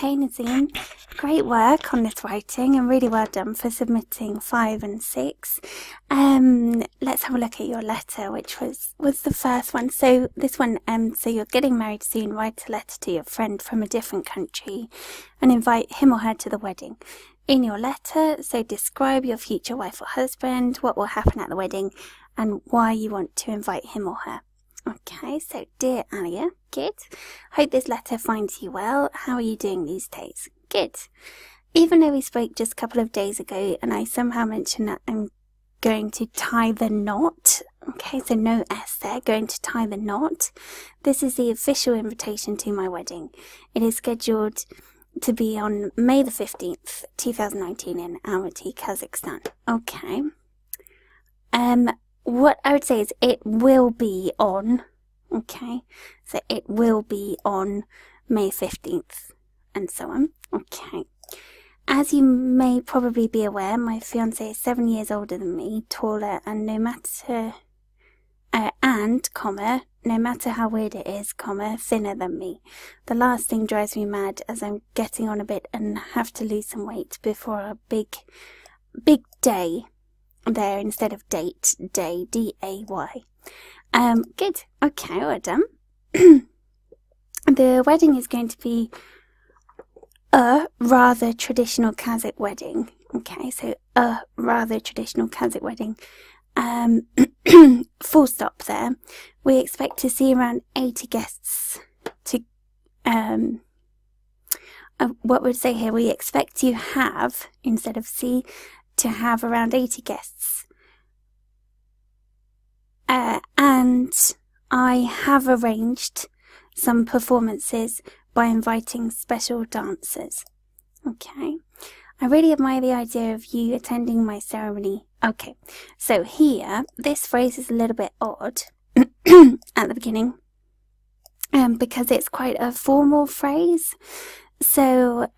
Hey Nazym, great work on this writing and really well done for submitting 5 and 6. Let's have a look at your letter, which was the first one. So this one, so you're getting married soon, write a letter to your friend from a different country and invite him or her to the wedding. In your letter, so describe your future wife or husband, what will happen at the wedding and why you want to invite him or her. Okay, so dear Alia, good. Hope this letter finds you well. How are you doing these days? Good. Even though we spoke just a couple of days ago and I somehow mentioned that I'm going to tie the knot. Okay, so no S there, going to tie the knot. This is the official invitation to my wedding. It is scheduled to be on May the 15th, 2019 in Almaty, Kazakhstan. Okay. What I would say is it will be on, okay, so it will be on May 15th and so on, okay. As you may probably be aware, my fiancé is 7 years older than me, taller, and no matter how weird it is, thinner than me. The last thing drives me mad as I'm getting on a bit and have to lose some weight before a big day. There instead of date, day, D-A-Y. Good. Okay, well done. The wedding is going to be a rather traditional Kazakh wedding. Okay, so a rather traditional Kazakh wedding. Full stop there. We expect to see around 80 guests to, what would say here, we expect to have, instead of see, to have around 80 guests. And I have arranged some performances by inviting special dancers. Okay. I really admire the idea of you attending my ceremony. Okay. So here, this phrase is a little bit odd at the beginning, because it's quite a formal phrase. So,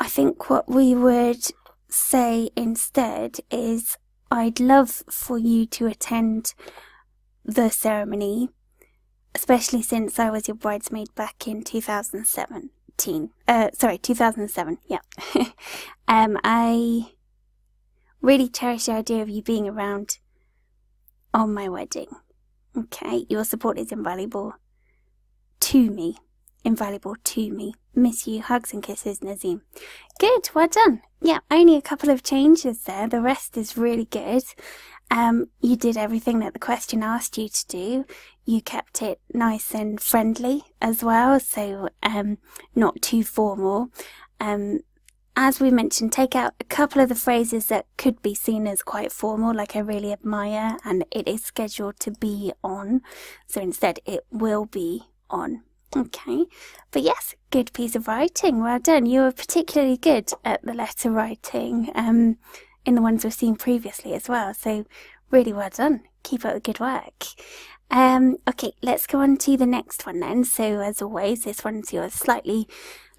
I think what we would say instead is, I'd love for you to attend the ceremony, especially since I was your bridesmaid back in 2007, yeah. I really cherish the idea of you being around on my wedding. Okay, your support is invaluable to me. Miss you. Hugs and kisses, Nazym. Good, well done. Yeah, only a couple of changes there. The rest is really good. You did everything that the question asked you to do. You kept it nice and friendly as well, so not too formal. As we mentioned, take out a couple of the phrases that could be seen as quite formal, like I really admire, and it is scheduled to be on. So instead, it will be on. Okay, but yes, good piece of writing. Well done. You were particularly good at the letter writing in the ones we've seen previously as well. So really well done. Keep up the good work. Okay, let's go on to the next one then. So as always, this one's your slightly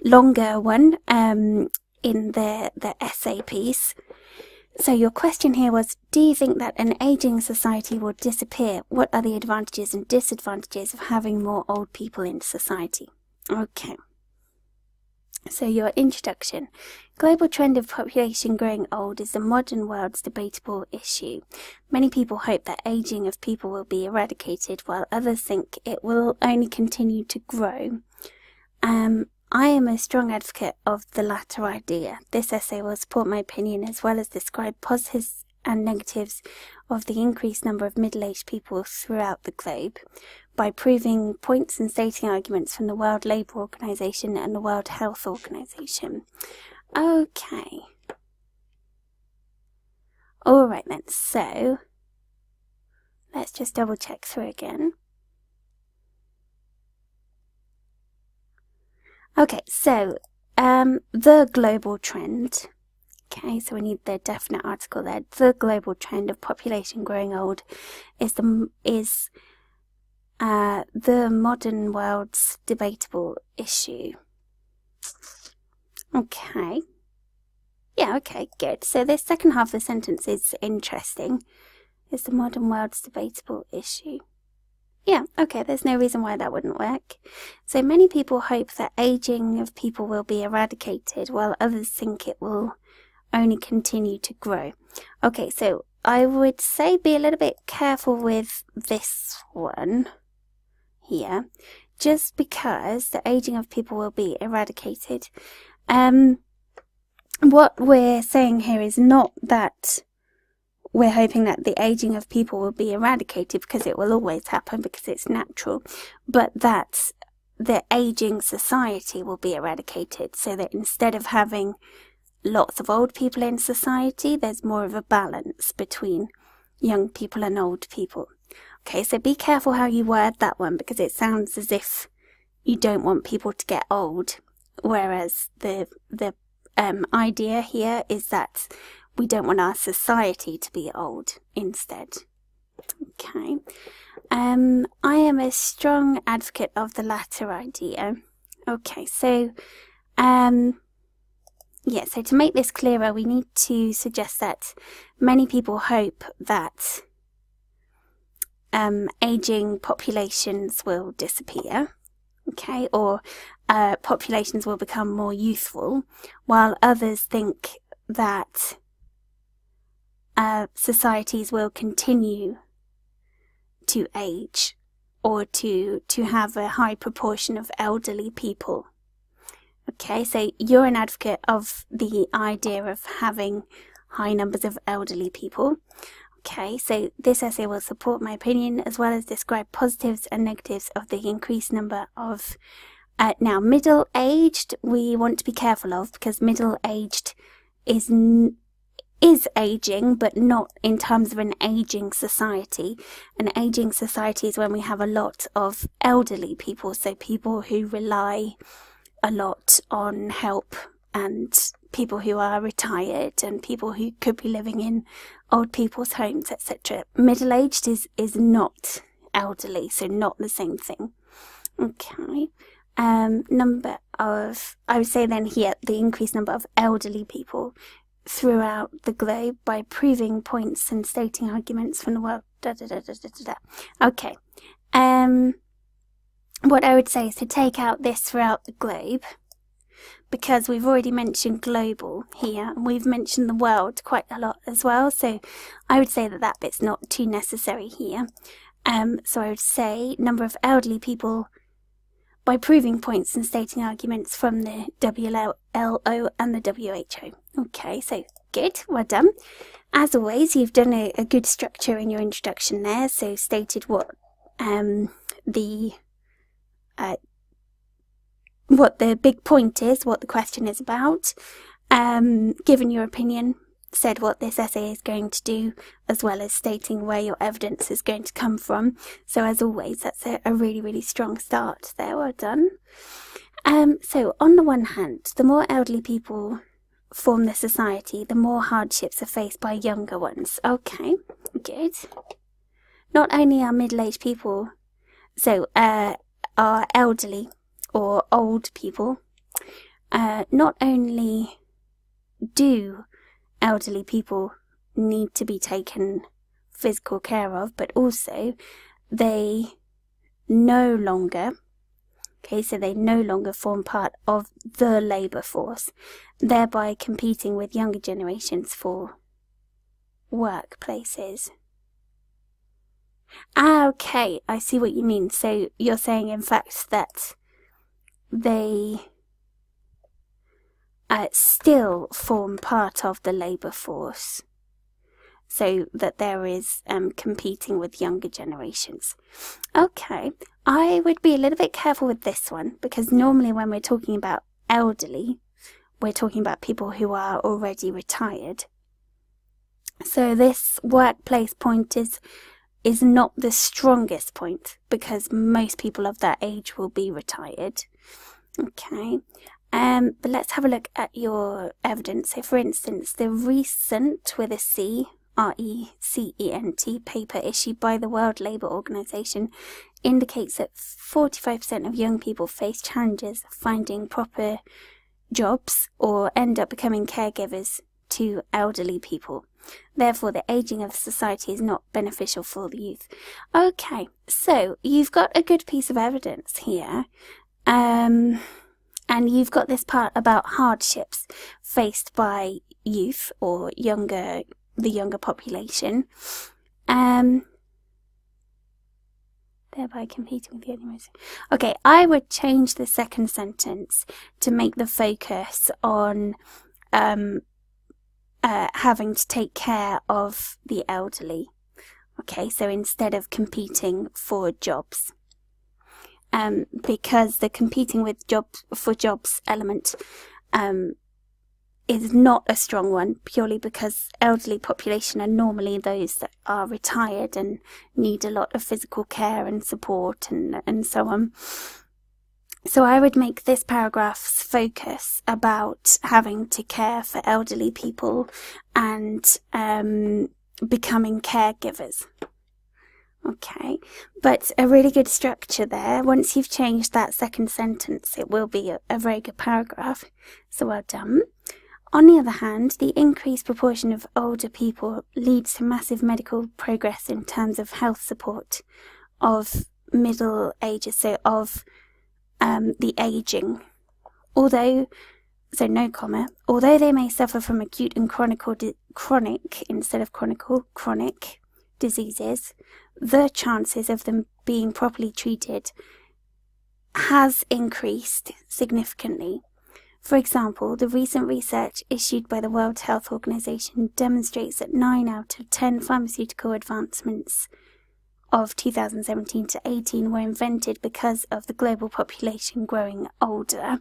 longer one in the essay piece. So your question here was, do you think that an ageing society will disappear? What are the advantages and disadvantages of having more old people in society? Okay. So your introduction. Global trend of population growing old is the modern world's debatable issue. Many people hope that ageing of people will be eradicated, while others think it will only continue to grow. I am a strong advocate of the latter idea. This essay will support my opinion as well as describe positives and negatives of the increased number of middle-aged people throughout the globe by proving points and stating arguments from the World Labour Organization and the World Health Organization. Okay. Alright then, so let's just double check through again. Okay, so the global trend. Okay, so we need the definite article there. The global trend of population growing old is the modern world's debatable issue. Okay. Yeah, okay, good. So this second half of the sentence is interesting. Is the modern world's debatable issue. Yeah, okay, there's no reason why that wouldn't work. So many people hope that aging of people will be eradicated, while others think it will only continue to grow. Okay, so I would say be a little bit careful with this one here, just because the aging of people will be eradicated. What we're saying here is not that we're hoping that the aging of people will be eradicated, because it will always happen because it's natural, but that the aging society will be eradicated, so that instead of having lots of old people in society, there's more of a balance between young people and old people. Okay, so be careful how you word that one, because it sounds as if you don't want people to get old, whereas the idea here is that we don't want our society to be old instead. Okay. I am a strong advocate of the latter idea. Okay, so so to make this clearer, we need to suggest that many people hope that aging populations will disappear, okay, or populations will become more youthful, while others think that societies will continue to age, or to have a high proportion of elderly people. Okay, so you're an advocate of the idea of having high numbers of elderly people. Okay, so this essay will support my opinion, as well as describe positives and negatives of the increased number of now middle-aged we want to be careful of, because middle-aged is aging, but not in terms of an aging society. An aging society is when we have a lot of elderly people, so people who rely a lot on help, and people who are retired, and people who could be living in old people's homes, etc. Middle-aged is not elderly, so not the same thing. Okay. Number of, I would say then here, the increased number of elderly people throughout the globe by proving points and stating arguments from the world. Okay. What I would say is to take out this throughout the globe, because we've already mentioned global here, and we've mentioned the world quite a lot as well, so I would say that that bit's not too necessary here. So I would say number of elderly people by proving points and stating arguments from the WLO and the WHO. Okay, so good, well done. As always, you've done a good structure in your introduction there, so stated what the big point is, what the question is about, given your opinion, said what this essay is going to do, as well as stating where your evidence is going to come from. So as always, that's a really, really strong start there. Well done. So on the one hand, the more elderly people form the society, the more hardships are faced by younger ones. Okay, good. Not only are middle-aged people, so are elderly or old people, not only do elderly people need to be taken physical care of, but also they no longer form part of the labour force, thereby competing with younger generations for workplaces. Okay, I see what you mean. So you're saying, in fact, that they still form part of the labour force, so that there is competing with younger generations. Okay, I would be a little bit careful with this one, because normally when we're talking about elderly, we're talking about people who are already retired. So this workplace point is not the strongest point, because most people of that age will be retired. Okay. But let's have a look at your evidence. So, for instance, the recent, with a C, RECENT, paper issued by the World Labour Organization indicates that 45% of young people face challenges finding proper jobs or end up becoming caregivers to elderly people. Therefore, the ageing of society is not beneficial for the youth. Okay, so you've got a good piece of evidence here. And you've got this part about hardships faced by youth or the younger population. Thereby competing with the other. Okay, I would change the second sentence to make the focus on having to take care of the elderly. Okay, so instead of competing for jobs. Because the competing with jobs element is not a strong one, purely because elderly population are normally those that are retired and need a lot of physical care and support and so on. So I would make this paragraph's focus about having to care for elderly people and becoming caregivers. Okay, but a really good structure there. Once you've changed that second sentence, it will be a very good paragraph. So well done. On the other hand, the increased proportion of older people leads to massive medical progress in terms of health support of middle ages, so of the ageing. Although they may suffer from acute and chronic diseases, the chances of them being properly treated has increased significantly. For example, the recent research issued by the World Health Organization demonstrates that 9 out of 10 pharmaceutical advancements of 2017 to 18 were invented because of the global population growing older.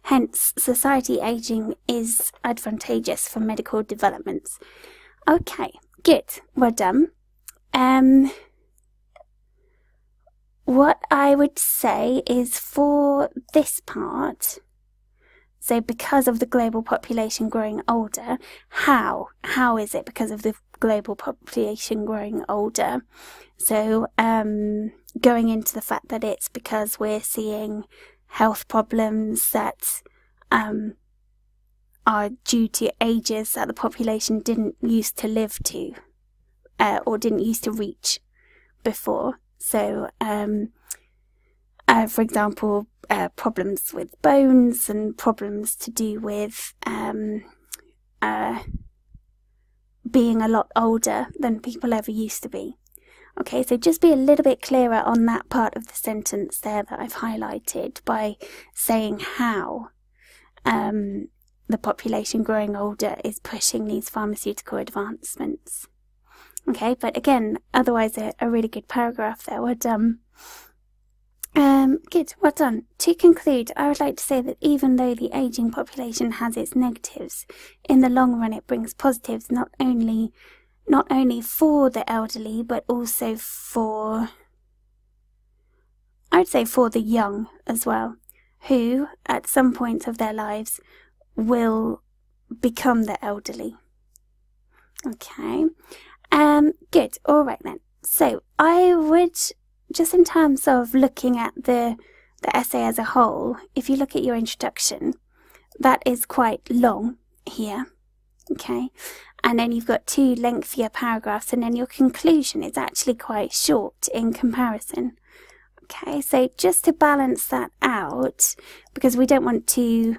Hence, society aging is advantageous for medical developments. Okay, good. Well done. What I would say is for this part, so because of the global population growing older, how is it because of the global population growing older? So going into the fact that it's because we're seeing health problems that are due to ages that the population didn't used to live to or didn't used to reach before. So for example, problems with bones and problems to do with being a lot older than people ever used to be. Okay, so just be a little bit clearer on that part of the sentence there that I've highlighted by saying how the population growing older is pushing these pharmaceutical advancements. Okay, but again, otherwise a really good paragraph there. Well done. Good, well done. To conclude, I would like to say that even though the ageing population has its negatives, in the long run it brings positives not only for the elderly, but also for the young as well, who at some point of their lives will become the elderly. Okay, good, alright then. So I would, just in terms of looking at the essay as a whole, if you look at your introduction, that is quite long here, okay? And then you've got 2 lengthier paragraphs, and then your conclusion is actually quite short in comparison. Okay, so just to balance that out, because we don't want the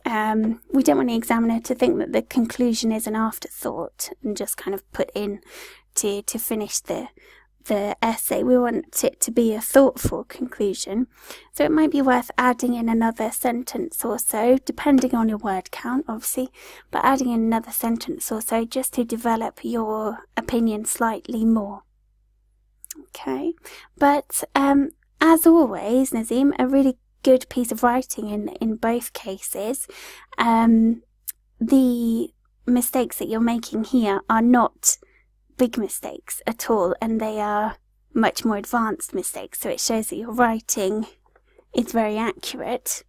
examiner to think that the conclusion is an afterthought and just kind of put in to finish the essay. We want it to be a thoughtful conclusion, so it might be worth adding in another sentence or so, depending on your word count obviously, but adding in another sentence or so just to develop your opinion slightly more. Okay, but as always, Nazym, a really good piece of writing in both cases. The mistakes that you're making here are not big mistakes at all, and they are much more advanced mistakes, so it shows that your writing is very accurate.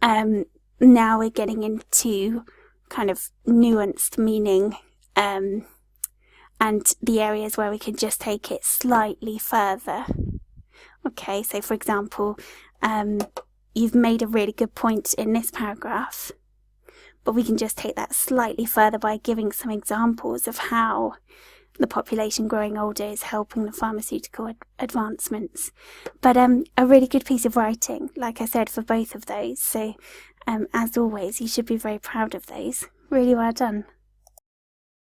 Now we're getting into kind of nuanced meaning and the areas where we can just take it slightly further. Okay, so for example, you've made a really good point in this paragraph, but we can just take that slightly further by giving some examples of how the population growing older is helping the pharmaceutical advancements. But a really good piece of writing, like I said, for both of those. So as always, you should be very proud of those. Really well done.